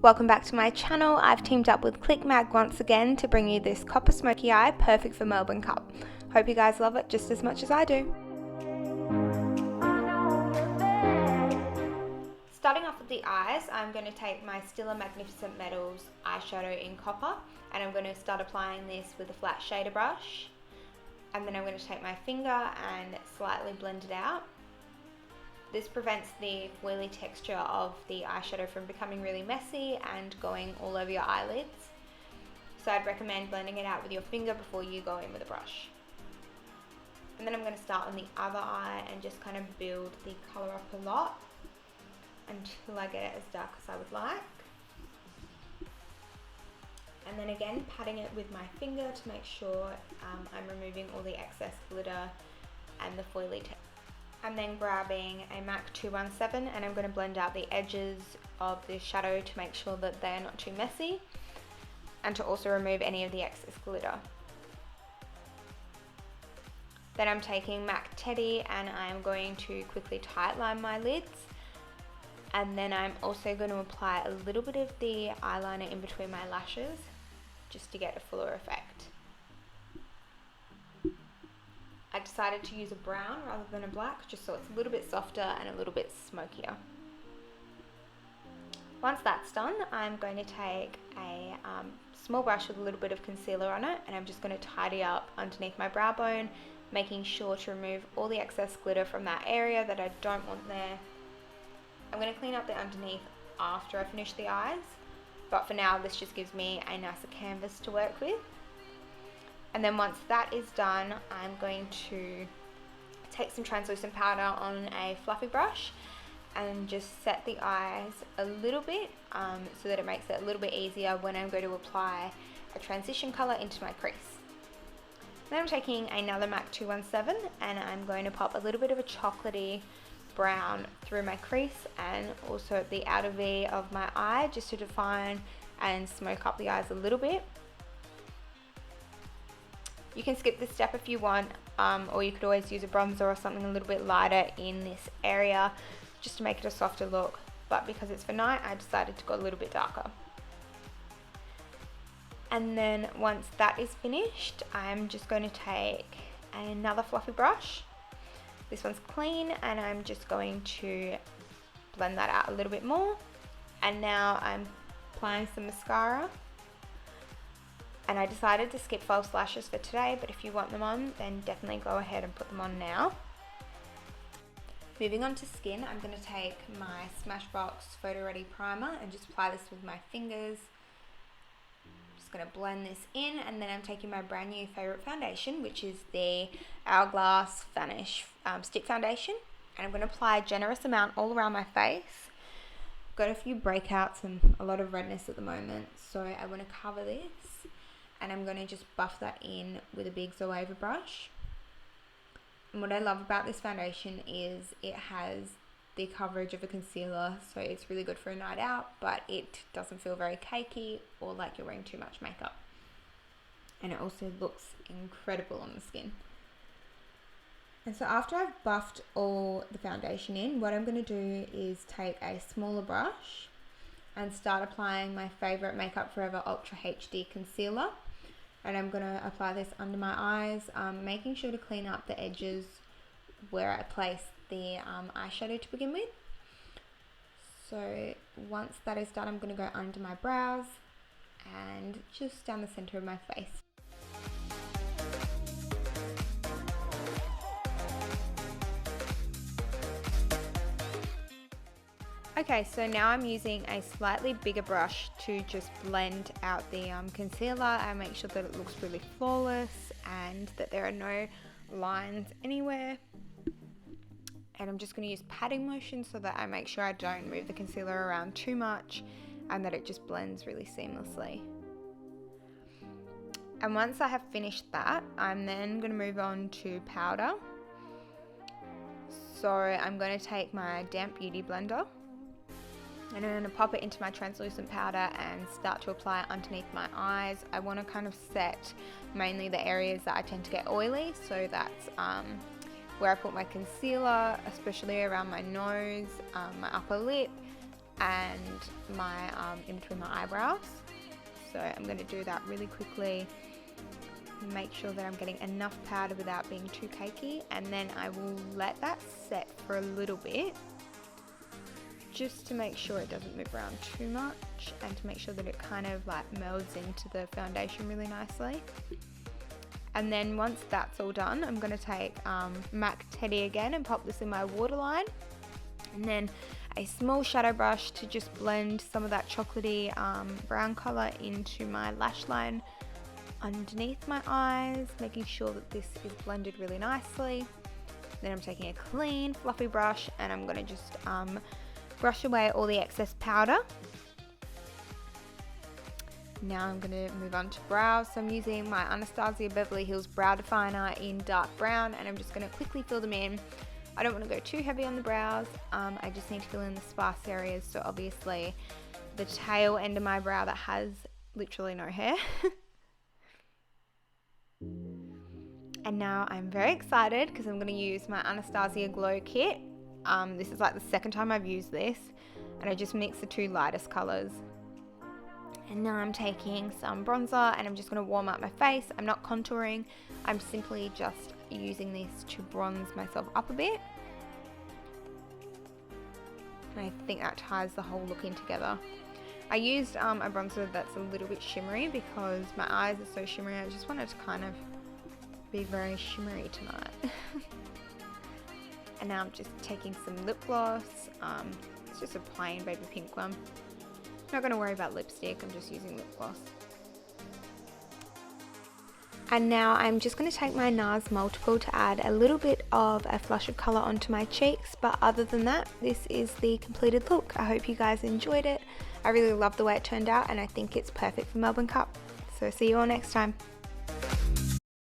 Welcome back to my channel. I've teamed up with CliqueMag once again to bring you this copper smoky eye, perfect for Melbourne Cup. Hope you guys love it just as much as I do. Starting off with the eyes, I'm going to take my Stila Magnificent Metals eyeshadow in copper, and I'm going to start applying this with a flat shader brush. And then I'm going to take my finger and slightly blend it out. This prevents the foily texture of the eyeshadow from becoming really messy and going all over your eyelids. So I'd recommend blending it out with your finger before you go in with a brush. And then I'm going to start on the other eye and just kind of build the colour up a lot until I get it as dark as I would like. And then again, patting it with my finger to make sure I'm removing all the excess glitter and the foily texture. I'm then grabbing a MAC 217 and I'm going to blend out the edges of the shadow to make sure that they're not too messy and to also remove any of the excess glitter. Then I'm taking MAC Teddy and I'm going to quickly tightline my lids, and then I'm also going to apply a little bit of the eyeliner in between my lashes just to get a fuller effect. I decided to use a brown rather than a black, just so it's a little bit softer and a little bit smokier. Once that's done, I'm going to take a small brush with a little bit of concealer on it, and I'm just going to tidy up underneath my brow bone, making sure to remove all the excess glitter from that area that I don't want there. I'm going to clean up the underneath after I finish the eyes, but for now this just gives me a nicer canvas to work with. And then once that is done, I'm going to take some translucent powder on a fluffy brush and just set the eyes a little bit so that it makes it a little bit easier when I'm going to apply a transition colour into my crease. Then I'm taking another MAC 217 and I'm going to pop a little bit of a chocolatey brown through my crease and also the outer V of my eye, just to define and smoke up the eyes a little bit. You can skip this step if you want, or you could always use a bronzer or something a little bit lighter in this area just to make it a softer look, but because it's for night I decided to go a little bit darker. And then once that is finished, I'm just going to take another fluffy brush. This one's clean and I'm just going to blend that out a little bit more. And now I'm applying some mascara. And I decided to skip false lashes for today, but if you want them on, then definitely go ahead and put them on now. Moving on to skin, I'm going to take my Smashbox Photo Ready Primer and just apply this with my fingers. Just going to blend this in, and then I'm taking my brand new favourite foundation, which is the Hourglass Vanish Stick Foundation. And I'm going to apply a generous amount all around my face. Got a few breakouts and a lot of redness at the moment, so I want to cover this. And I'm going to just buff that in with a big Zoeva brush. And what I love about this foundation is it has the coverage of a concealer, so it's really good for a night out, but it doesn't feel very cakey or like you're wearing too much makeup. And it also looks incredible on the skin. And so after I've buffed all the foundation in, what I'm going to do is take a smaller brush and start applying my favourite Makeup Forever Ultra HD Concealer. And I'm going to apply this under my eyes, making sure to clean up the edges where I place the eyeshadow to begin with. So once that is done, I'm going to go under my brows and just down the centre of my face. Okay, so now I'm using a slightly bigger brush to just blend out the concealer and make sure that it looks really flawless and that there are no lines anywhere. And I'm just going to use patting motion so that I make sure I don't move the concealer around too much and that it just blends really seamlessly. And once I have finished that, I'm then going to move on to powder. So I'm going to take my damp beauty blender and I'm going to pop it into my translucent powder and start to apply it underneath my eyes. I want to kind of set mainly the areas that I tend to get oily, so that's where I put my concealer, especially around my nose, my upper lip, and my in between my eyebrows. So I'm going to do that really quickly. Make sure that I'm getting enough powder without being too cakey, and then I will let that set for a little bit just to make sure it doesn't move around too much and to make sure that it kind of like melds into the foundation really nicely. And then once that's all done, I'm going to take MAC Teddy again and pop this in my waterline, and then a small shadow brush to just blend some of that chocolatey brown colour into my lash line underneath my eyes, making sure that this is blended really nicely. Then I'm taking a clean fluffy brush and I'm going to just brush away all the excess powder. Now I'm going to move on to brows. So I'm using my Anastasia Beverly Hills Brow Definer in dark brown, and I'm just going to quickly fill them in. I don't want to go too heavy on the brows. I just need to fill in the sparse areas. So obviously the tail end of my brow that has literally no hair. And now I'm very excited because I'm going to use my Anastasia Glow Kit. This is like the second time I've used this, and I just mix the two lightest colours. And now I'm taking some bronzer and I'm just going to warm up my face. I'm not contouring, I'm simply just using this to bronze myself up a bit. And I think that ties the whole look in together. I used a bronzer that's a little bit shimmery because my eyes are so shimmery. I just wanted to kind of be very shimmery tonight. And now I'm just taking some lip gloss. It's just a plain baby pink one. Not going to worry about lipstick, I'm just using lip gloss. And now I'm just going to take my NARS Multiple to add a little bit of a flush of colour onto my cheeks, but other than that, this is the completed look. I hope you guys enjoyed it. I really love the way it turned out and I think it's perfect for Melbourne Cup. So see you all next time.